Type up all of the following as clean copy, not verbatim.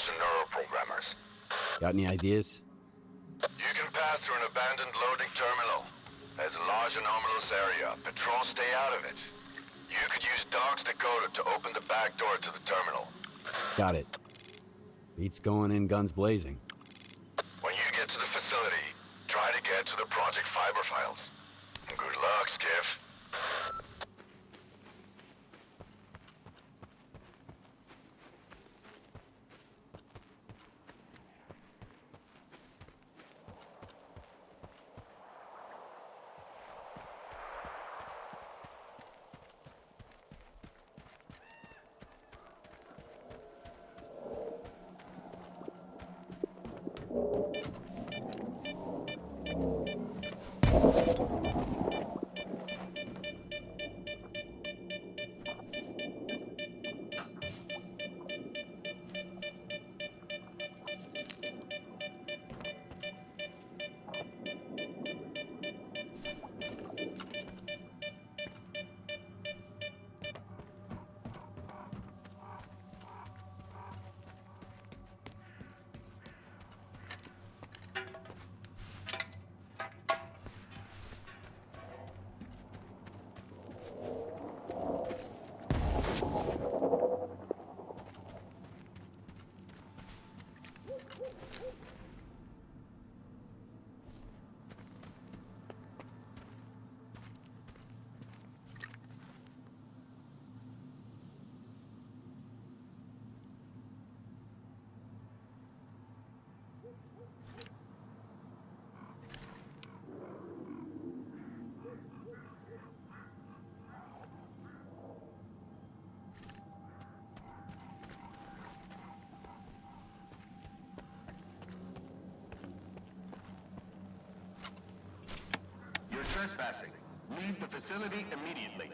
Russian neuroprogrammers. Got any ideas? You can pass through an abandoned loading terminal. There's a large anomalous area. Patrols stay out of it. You could use Dog's decoder to open the back door to the terminal. Got it. Beats going in guns blazing. When you get to the facility, try to get to the Project Fiber files. Good luck, Skiff. You're trespassing. Leave the facility immediately.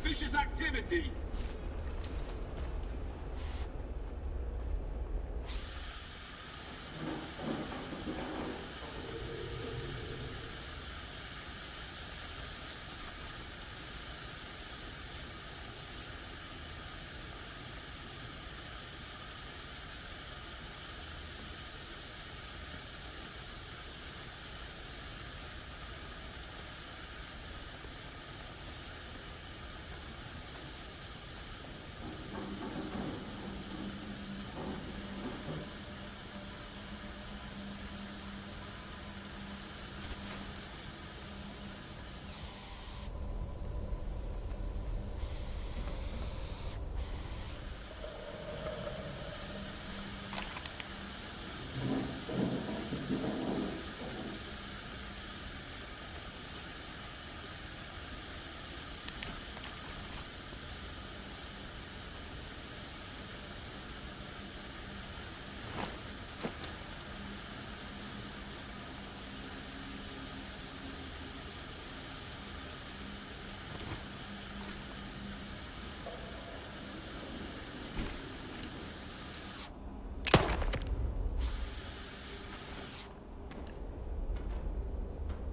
Suspicious activity!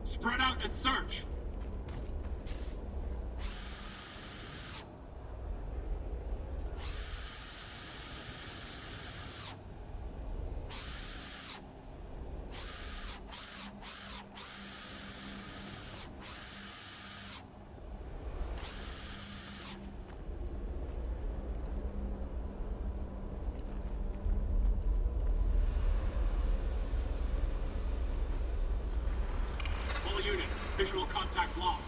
Spread out and search! All units, visual contact lost.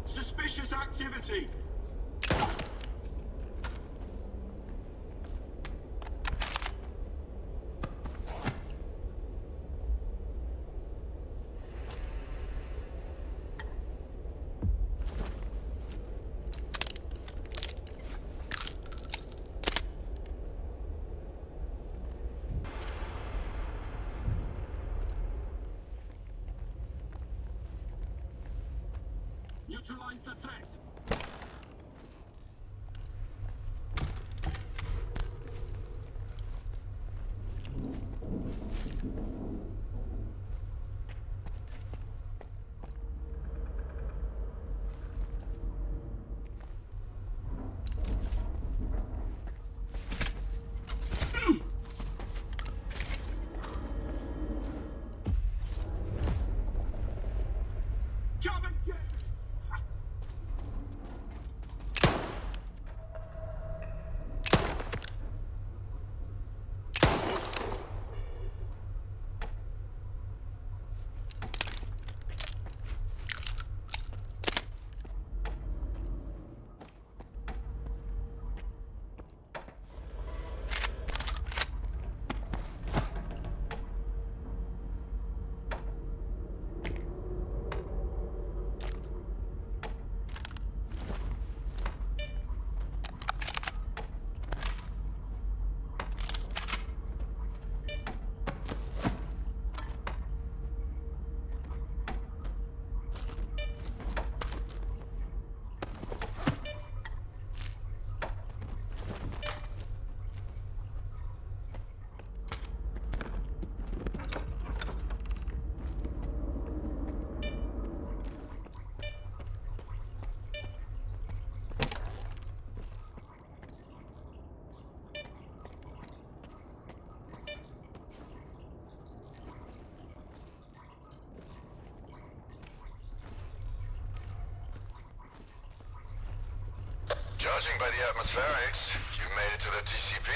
Suspicious activity! Neutralize the threat! Come and get me! by the atmospherics, you made it to the TCP.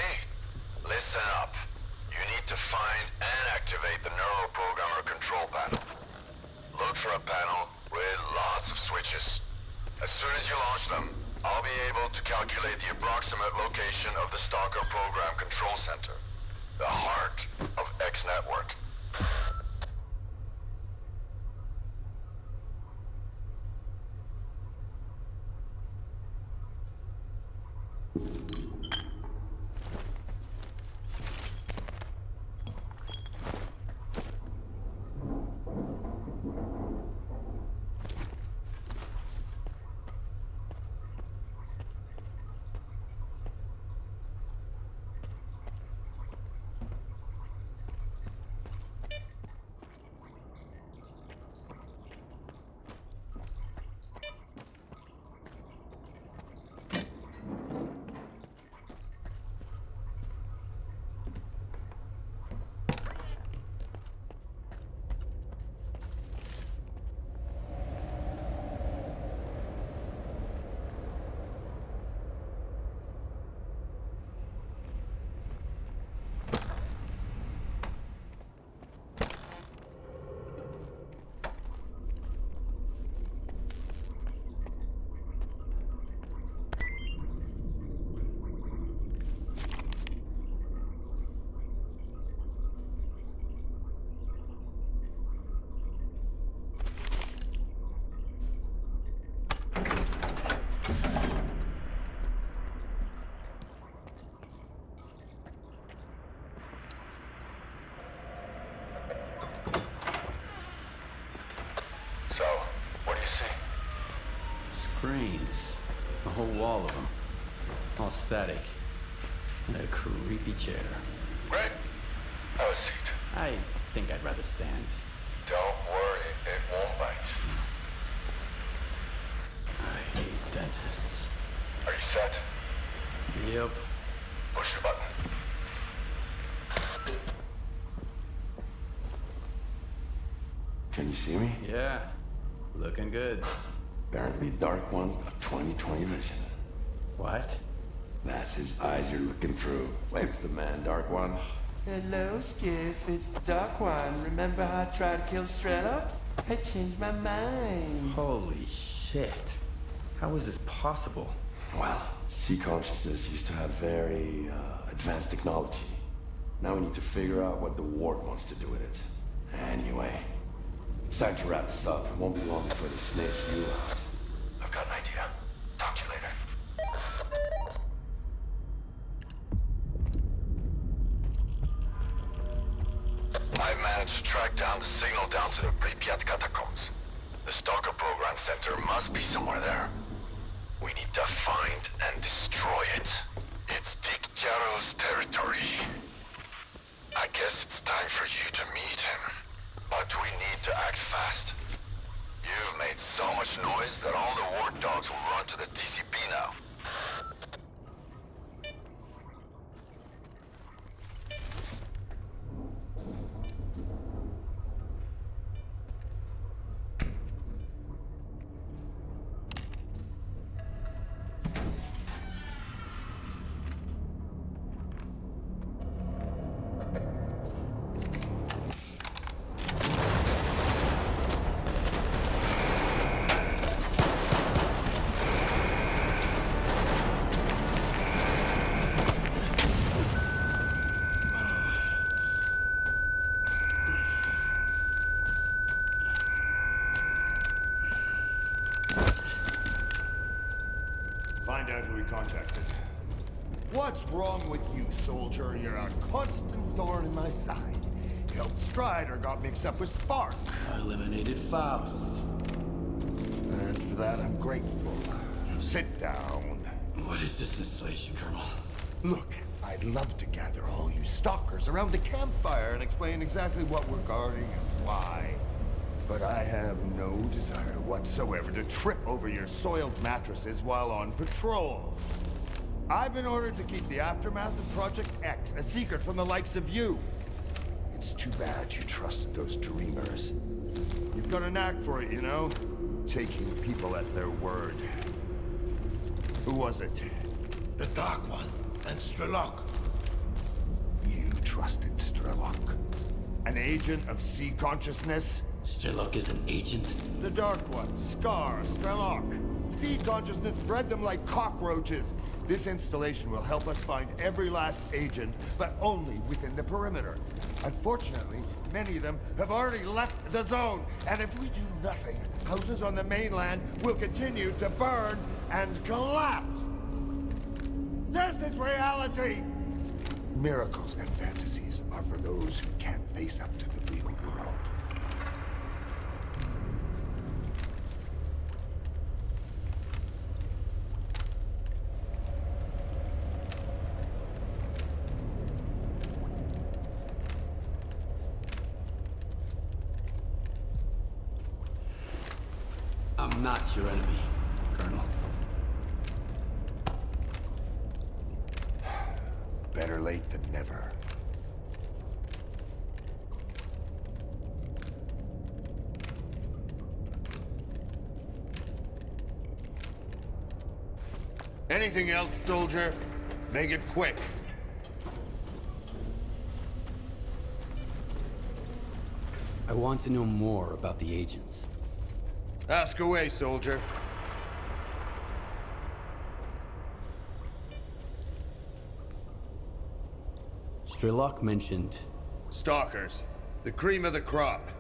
Listen up. You need to find and activate the neuroprogrammer control panel. Look for a panel with lots of switches. As soon as you launch them, I'll be able to calculate the approximate location of the Stalker program control center, the heart of X Network. So, what do you see? Screens. A whole wall of them. All static. And a creepy chair. Great. Have a seat. I think I'd rather stand. Don't worry, it won't bite. I hate dentists. Are you set? Yep. Push the button. Can you see me? Yeah. Looking good. Apparently Dark One's got 20/20 vision. What? That's his eyes you're looking through. Wave to the man, Dark One. Hello, Skiff. It's Dark One. Remember how I tried to kill Strela? I changed my mind. Holy shit. How is this possible? Well, sea consciousness used to have very advanced technology. Now we need to figure out what the ward wants to do with it. Anyway, it's time to wrap this up. It won't be long before they sniff you out. I've got an idea. Talk to you later. I've managed to track down the signal down to the Pripyat catacombs. The Stalker program center must be somewhere there. We need to find and destroy it. It's Dictyaro's territory. I guess it's time for you to meet him. But we need to act fast. You've made so much noise that all the ward dogs will run to the TCP now. Find out who he contacted. What's wrong with you, soldier? You're a constant thorn in my side. You helped Strider, got mixed up with Spark. I eliminated Faust. And for that, I'm grateful. Sit down. What is this installation, Colonel? Look, I'd love to gather all you stalkers around the campfire and explain exactly what we're guarding and why. But I have no desire whatsoever to trip over your soiled mattresses while on patrol. I've been ordered to keep the aftermath of Project X a secret from the likes of you. It's too bad you trusted those dreamers. You've got a knack for it, you know? Taking people at their word. Who was it? The Dark One and Strelok. You trusted Strelok? An agent of sea consciousness? Strelok is an agent? The Dark One, Scar, Strelok. Sea consciousness bred them like cockroaches. This installation will help us find every last agent, but only within the perimeter. Unfortunately, many of them have already left the zone, and if we do nothing, houses on the mainland will continue to burn and collapse. This is reality! Miracles and fantasies are for those who can't face up to the real world. I'm not your enemy, Colonel. Better late than never. Anything else, soldier? Make it quick. I want to know more about the agents. Ask away, soldier. Strelok mentioned... Stalkers. The cream of the crop.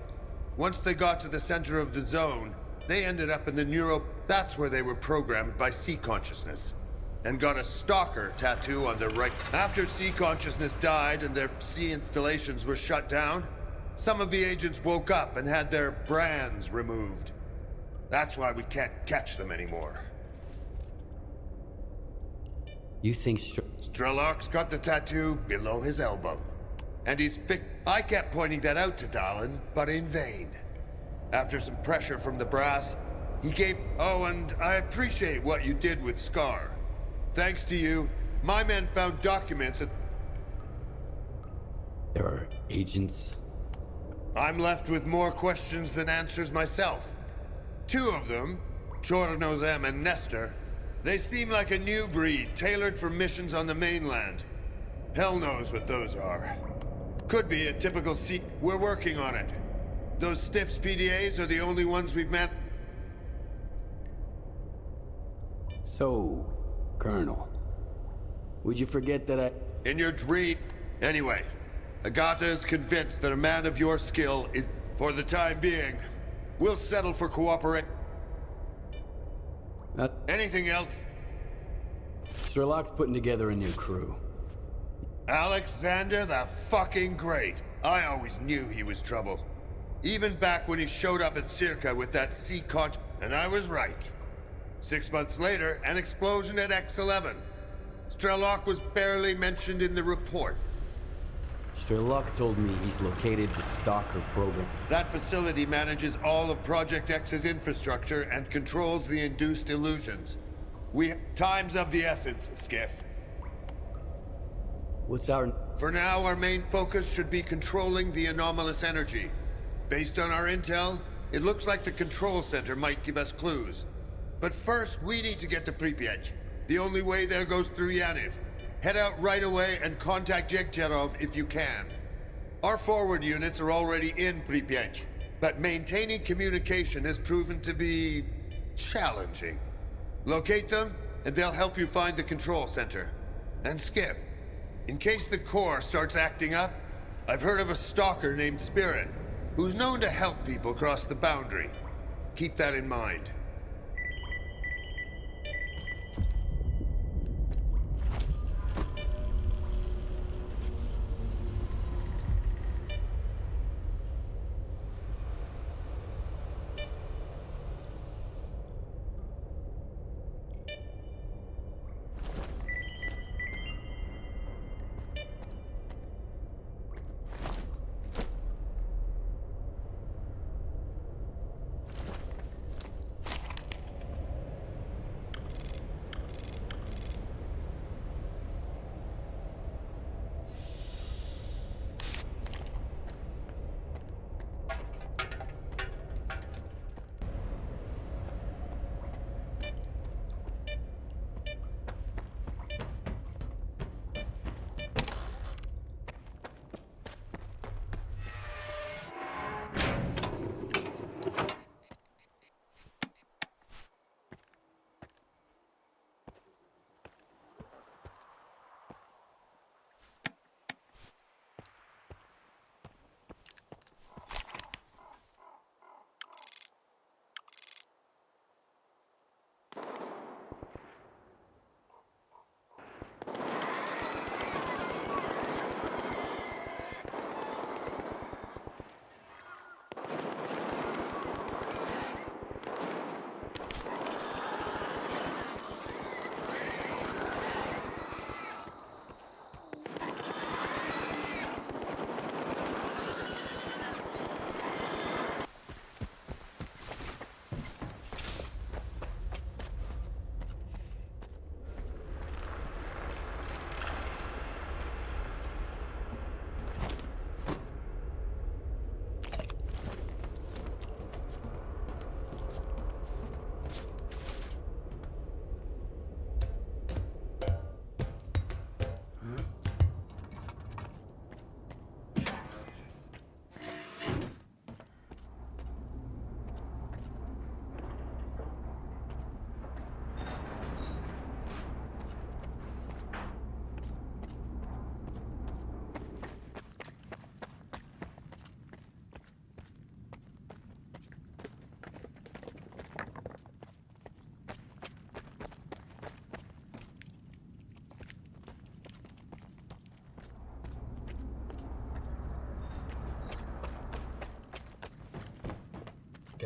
Once they got to the center of the zone, they ended up in the That's where they were programmed by sea consciousness. And got a stalker tattoo on their right. After sea consciousness died and their sea installations were shut down, some of the agents woke up and had their brands removed. That's why we can't catch them anymore. You think Strelok's got the tattoo below his elbow. And I kept pointing that out to Dallin, but in vain. After some pressure from the brass, he gave... Oh, and I appreciate what you did with Scar. Thanks to you, my men found documents at... There are agents? I'm left with more questions than answers myself. Two of them, CHORNOBYL and Nestor, they seem like a new breed, tailored for missions on the mainland. Hell knows what those are. Could be a typical sea... We're working on it. Those stiffs PDAs are the only ones we've met. So, Colonel, would you forget that In your dream... Anyway, Agata is convinced that a man of your skill is... For the time being, we'll settle for cooperate... Anything else? Strelok's putting together a new crew. Alexander the fucking Great. I always knew he was trouble. Even back when he showed up at Circa with that sea conch... And I was right. 6 months later, an explosion at X-11. Strelok was barely mentioned in the report. Strelok told me he's located the Stalker program. That facility manages all of Project X's infrastructure and controls the induced illusions. Time's of the essence, Skiff. What's our... For now, our main focus should be controlling the anomalous energy. Based on our intel, it looks like the control center might give us clues. But first, we need to get to Pripyat. The only way there goes through Yaniv. Head out right away and contact Yekcherov if you can. Our forward units are already in Pripyat, but maintaining communication has proven to be... challenging. Locate them, and they'll help you find the control center. And Skiff, in case the Corps starts acting up, I've heard of a stalker named Spirit, who's known to help people cross the boundary. Keep that in mind.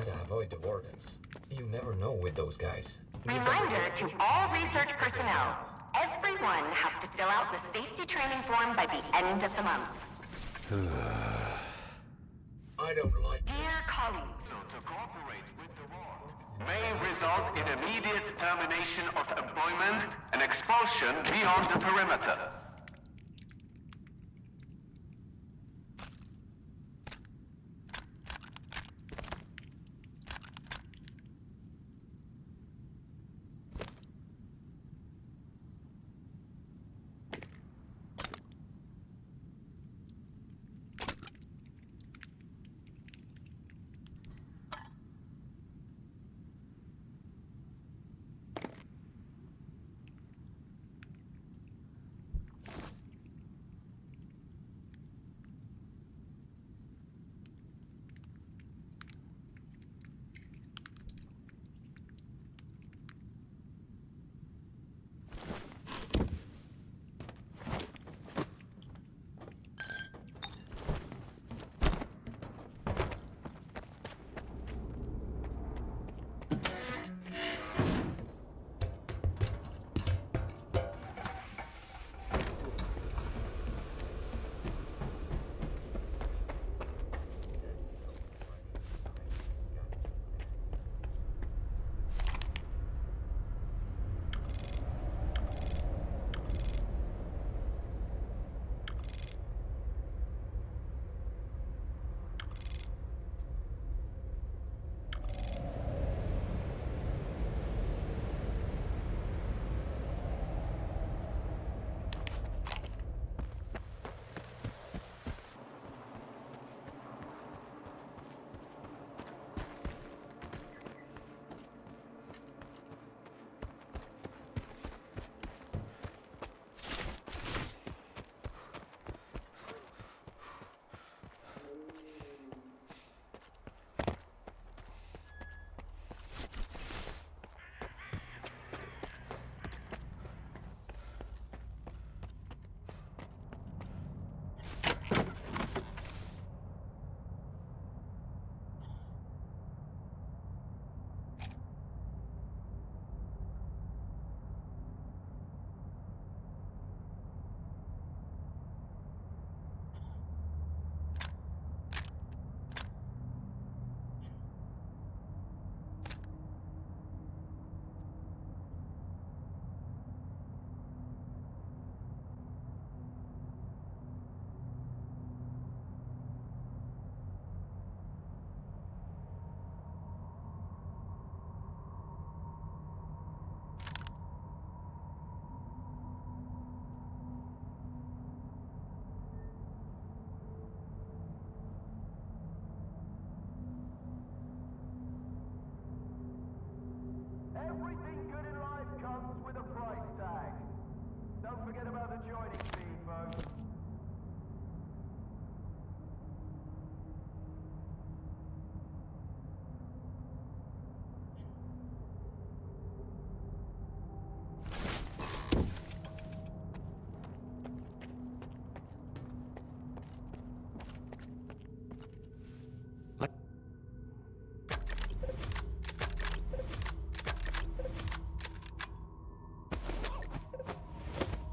Gotta avoid the wardens. You never know with those guys. Reminder to all research personnel. Everyone has to fill out the safety training form by the end of the month. I don't like Dear colleagues, So to cooperate with the ward may result in immediate termination of employment and expulsion beyond the perimeter. Everything good in life comes with a price tag. Don't forget about the joining fee, folks.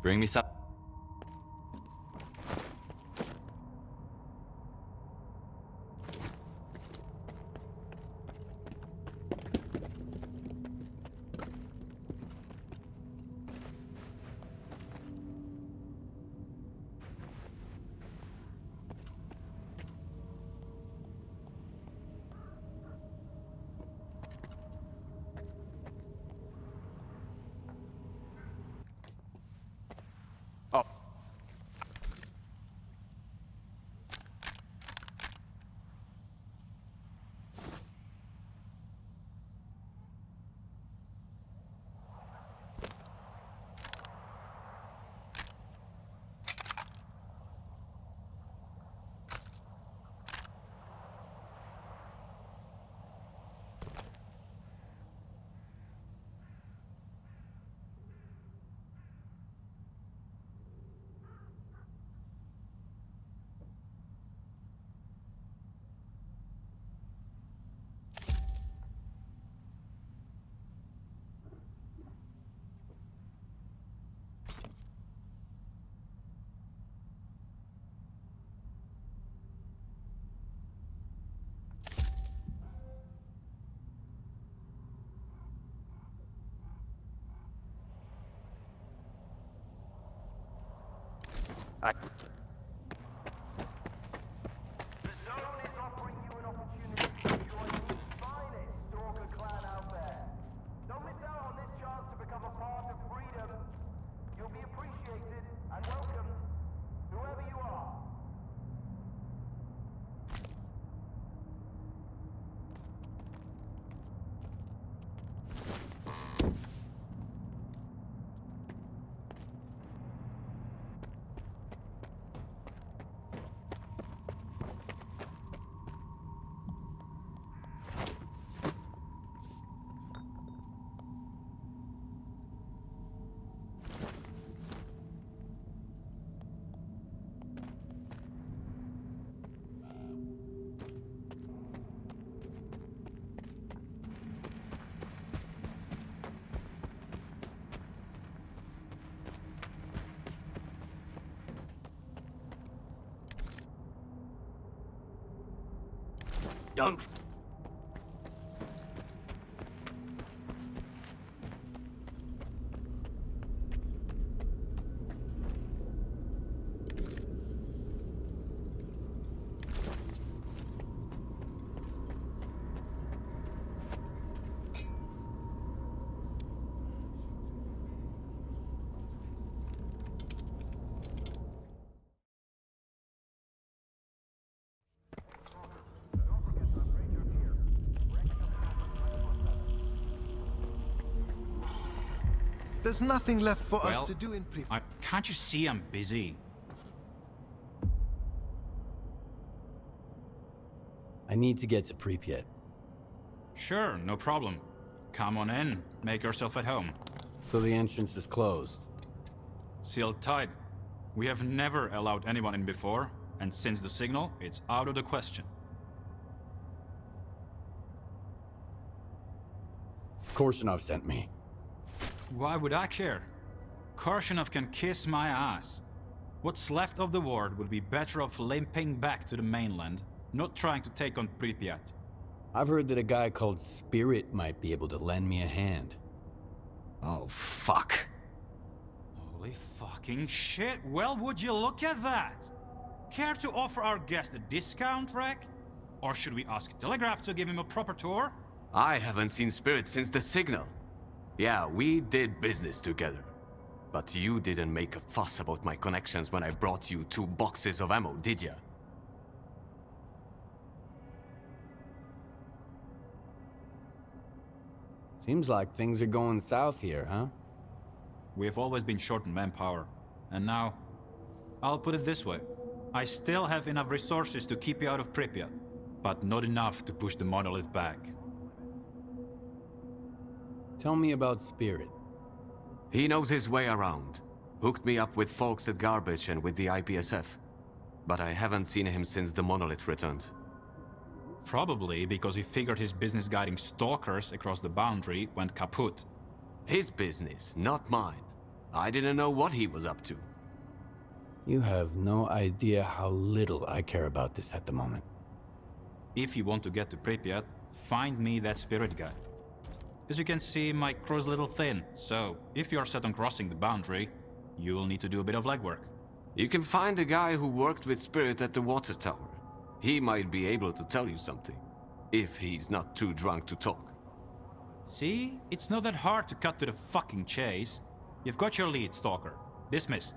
Bring me some. The zone is offering you an opportunity to join the finest Stalker clan out there. Don't miss out on this chance to become a part of freedom. You'll be appreciated and welcomed, whoever you are. Don't. There's nothing left for us to do in Can't you see I'm busy? I need to get to Pripyat. Sure, no problem. Come on in, make yourself at home. So the entrance is closed? Sealed tight. We have never allowed anyone in before, and since the signal, it's out of the question. Korshinov sent me. Why would I care? Korshinov can kiss my ass. What's left of the ward would be better off limping back to the mainland, not trying to take on Pripyat. I've heard that a guy called Spirit might be able to lend me a hand. Oh, fuck. Holy fucking shit, well, would you look at that? Care to offer our guest a discount, Rek? Or should we ask Telegraph to give him a proper tour? I haven't seen Spirit since the signal. Yeah, we did business together. But you didn't make a fuss about my connections when I brought you 2 boxes of ammo, did ya? Seems like things are going south here, huh? We've always been short on manpower. And now, I'll put it this way. I still have enough resources to keep you out of Pripyat, but not enough to push the monolith back. Tell me about Spirit. He knows his way around. Hooked me up with folks at Garbage and with the IPSF. But I haven't seen him since the monolith returned. Probably because he figured his business guiding stalkers across the boundary went kaput. His business, not mine. I didn't know what he was up to. You have no idea how little I care about this at the moment. If you want to get to Pripyat, find me that Spirit guy. As you can see, my crew's a little thin, so if you're set on crossing the boundary, you'll need to do a bit of legwork. You can find a guy who worked with Spirit at the water tower. He might be able to tell you something, if he's not too drunk to talk. See? It's not that hard to cut to the fucking chase. You've got your lead, Stalker. Dismissed.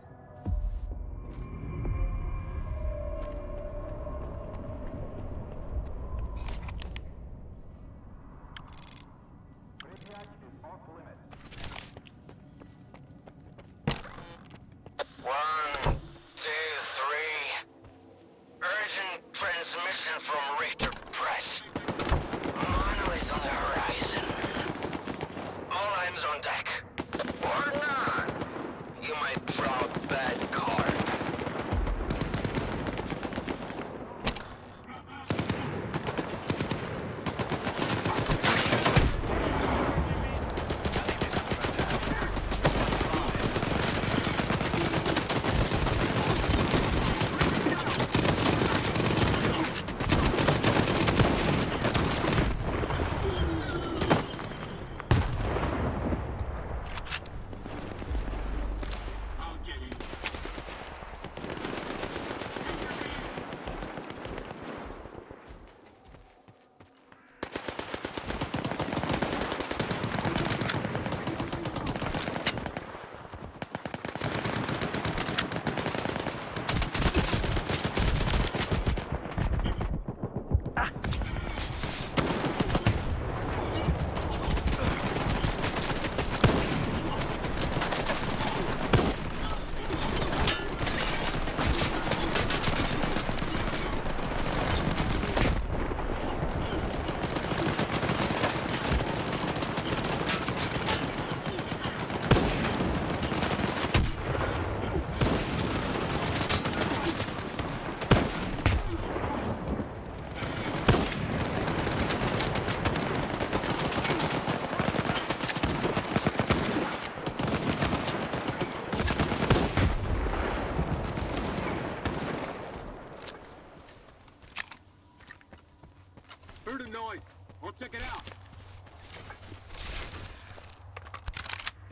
I'll check it out.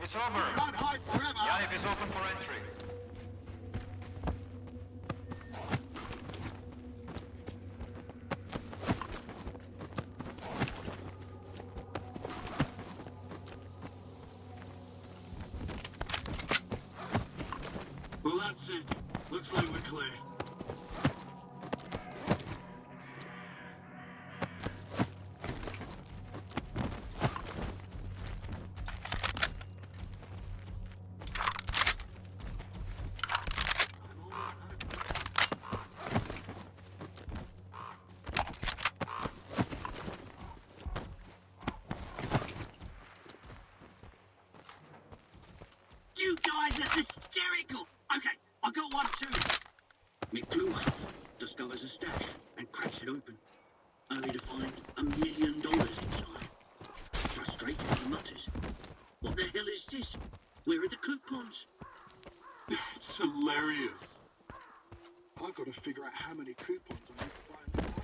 It's over. Can't hide forever. Yeah, it is open for entry. Well, that's it. Looks like we're clear. You guys are hysterical! Okay, I got one too. Mick Blueway discovers a stash and cracks it open, only to find $1 million inside. Frustrated, he mutters, "What the hell is this? Where are the coupons?" It's hilarious. I've got to figure out how many coupons I need to buy in my life.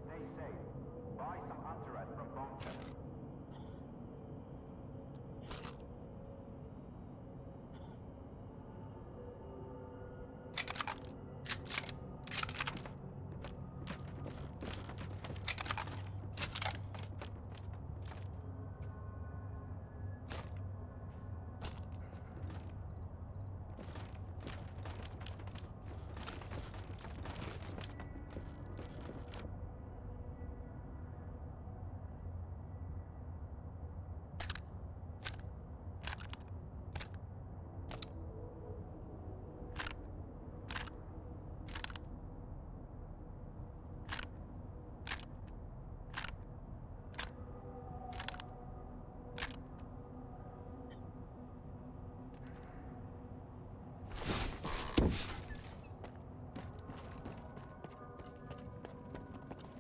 Stay safe. Buy some anti-rat from Bone Center.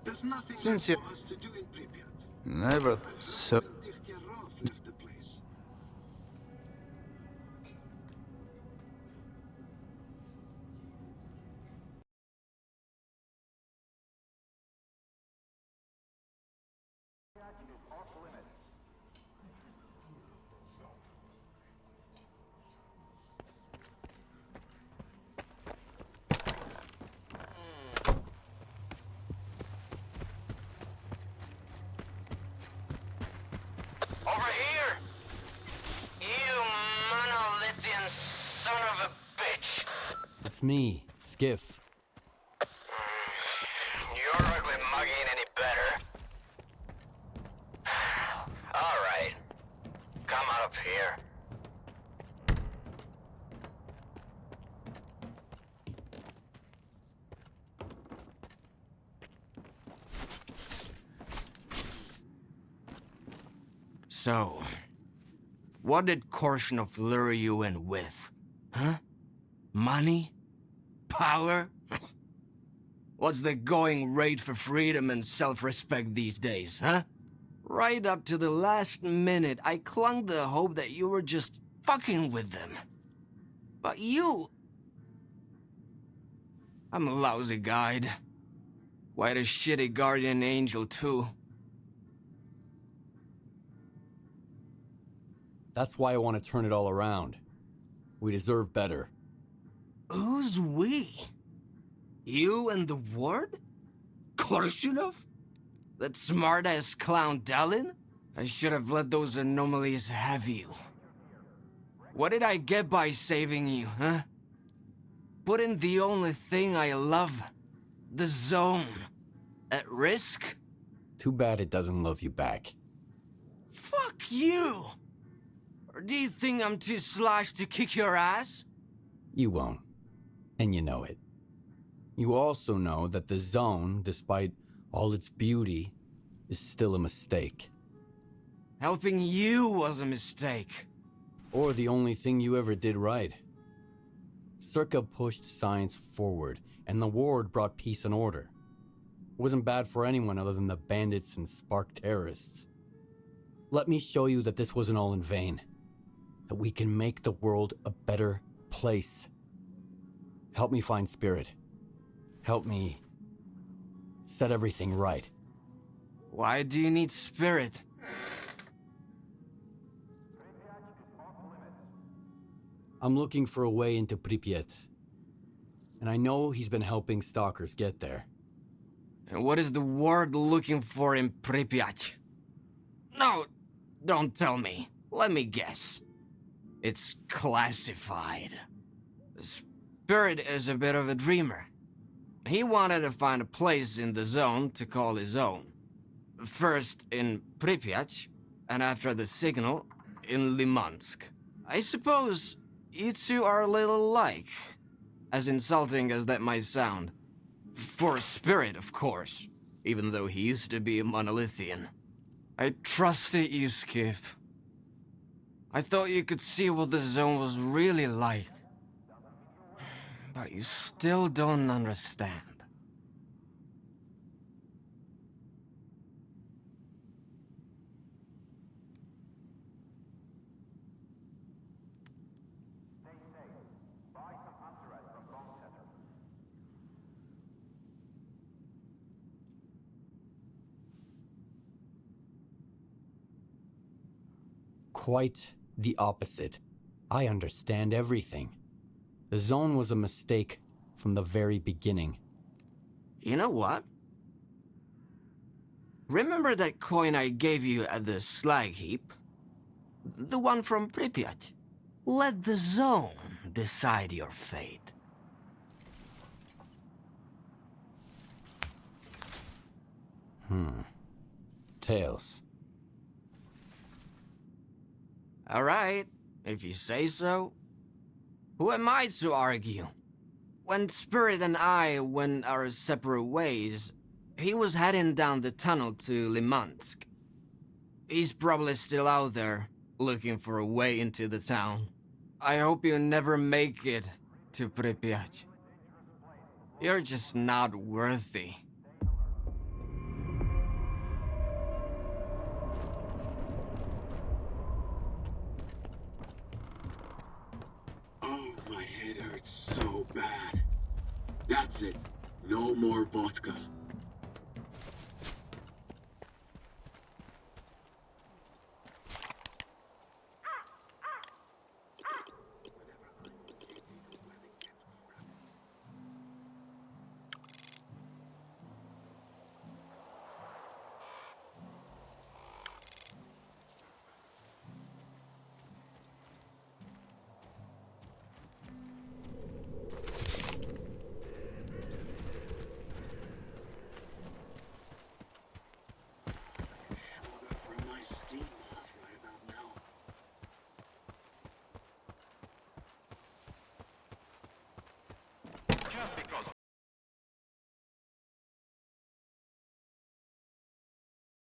There's nothing Since left you for us to do in Pripyat. never so Degtyaryov left the place. Over here! You monolithian son of a bitch! It's me, Skiff. Your ugly mug ain't any better. Alright. Come on up here. So, what did Korshunov lure you in with? Huh? Money? Power? What's the going rate for freedom and self-respect these days, huh? Right up to the last minute, I clung to the hope that you were just fucking with them. But you... I'm a lousy guide. Quite a shitty guardian angel, too. That's why I want to turn it all around. We deserve better. Who's we? You and the ward? Korshunov? That smart-ass clown Dalin? I should have let those anomalies have you. What did I get by saving you, huh? Putting the only thing I love, the zone, at risk? Too bad it doesn't love you back. Fuck you! Or do you think I'm too sloshed to kick your ass? You won't. And you know it. You also know that the zone, despite all its beauty, is still a mistake. Helping you was a mistake. Or the only thing you ever did right. Circa pushed science forward, and the war brought peace and order. It wasn't bad for anyone other than the bandits and spark terrorists. Let me show you that this wasn't all in vain. That we can make the world a better place. Help me find Spirit. Help me set everything right. Why do you need Spirit? I'm looking for a way into Pripyat. And I know he's been helping stalkers get there. And what is the ward looking for in Pripyat? No, don't tell me. Let me guess. It's classified. Spirit is a bit of a dreamer. He wanted to find a place in the zone to call his own. First in Pripyat, and after the signal, in Limansk. I suppose you two are a little alike, as insulting as that might sound. For Spirit, of course, even though he used to be a monolithian. I trusted you, Skiff. I thought you could see what the zone was really like. But you still don't understand. Quite the opposite. I understand everything. The zone was a mistake from the very beginning. You know what? Remember that coin I gave you at the slag heap? The one from Pripyat? Let the zone decide your fate. Tails. All right, if you say so. Who am I to argue? When Spirit and I went our separate ways, he was heading down the tunnel to Limansk. He's probably still out there, looking for a way into the town. I hope you never make it to Pripyat. You're just not worthy. Oh, my head hurts so bad. That's it. No more vodka.